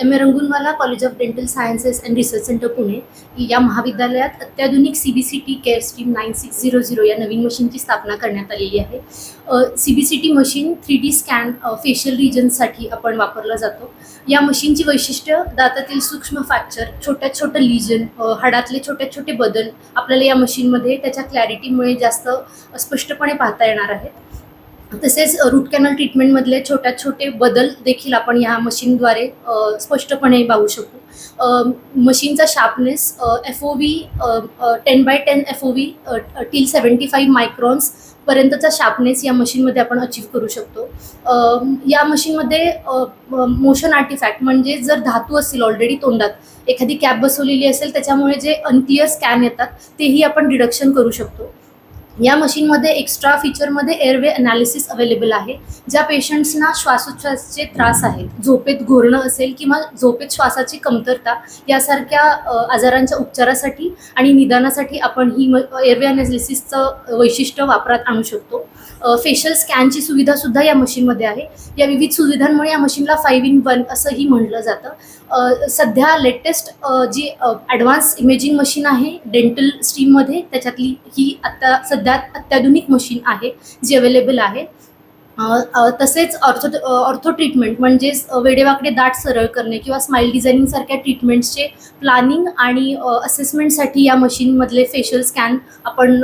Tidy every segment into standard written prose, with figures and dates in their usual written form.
M A Rangoonwala college of dental sciences and research centre Pune या महाविद्यालयात अत्याधुनिक CBCT केअर स्ट्रीम 9600 या नवीन मशीनची स्थापना करण्यात आलेली आहे. CBCT machine 3D scan facial रिजन्ससाठी आपण वापरला जातो. या मशीनची वैशिष्ट्य दातातील सूक्ष्म फ्रॅक्चर, छोटे लिजन, हाडातले छोटे बदल आपल्याला या मशीनमध्ये त्याच्या क्लॅरिटीमुळे जास्त स्पष्टपणे पाहता येणार आहेत. तसेच रूट कॅनल ट्रीटमेंटमधले छोटे बदल देखील आपण ह्या मशीनद्वारे स्पष्टपणे पाहू शकू. मशीनचा sharpness FOV 10x10 FOV till 75 मायक्रॉन्स पर्यंतचा शार्पनेस या मशीनमध्ये आपण अचीव करू शकतो. या मशीनमध्ये मोशन आर्टिफॅक्ट म्हणजे जर धातू असतील ऑलरेडी तोंडात एखादी कॅप बसवलेली असेल त्याच्यामुळे जे अनक्लिअर स्कॅन येतात तेही आपण डिडक्शन करू शकतो. या मशीनमध्ये एक्स्ट्रा फीचरमध्ये एअरवे अनालिसिस अवेलेबल आहे. ज्या पेशंट्सना श्वासोच्छवासाचे त्रास आहेत, झोपेत घोरणं असेल किंवा झोपेत श्वासाची कमतरता यासारख्या आजारांच्या उपचारासाठी आणि निदानासाठी आपण ही एअरवे अनालिसिसचं वैशिष्ट्य वापरात आणू शकतो. फेशियल स्कॅनची सुविधासुद्धा या मशीनमध्ये आहे. या विविध सुविधांमुळे या मशीनला 5-in-1 असंही म्हटलं जातं. सध्या लेटेस्ट जी ॲडव्हान्स इमेजिंग मशीन आहे डेंटल स्ट्रीममध्ये त्याच्यातली ही आत्ता सध्या अत्याधुनिक मशीन आहे जी अवेलेबल आहे. तसेच ऑर्थो ट्रीटमेंट म्हणजेच वेडेवाकडे दाट सरळ करणे किंवा स्माईल डिझायनिंगसारख्या ट्रीटमेंट्सचे प्लॅनिंग आणि असेसमेंटसाठी या मशीनमधले फेशियल स्कॅन आपण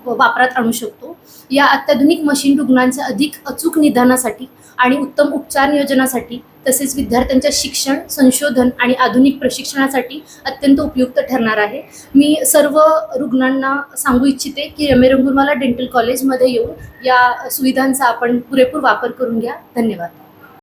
वापरात आणू शकतो. या अत्याधुनिक मशीन रुग्णांच्या अधिक अचूक निदानासाठी आणि उत्तम उपचार नियोजनासाठी तसेच विद्यार्थ्यांच्या शिक्षण, संशोधन आणि आधुनिक प्रशिक्षणासाठी अत्यंत उपयुक्त ठरणार आहे. मी सर्व रुग्णांना सांगू इच्छिते की एम ए रंगूनवाला डेंटल कॉलेजमध्ये येऊन या सुविधांचा आपण पुरेपूर वापर करून घ्या. धन्यवाद.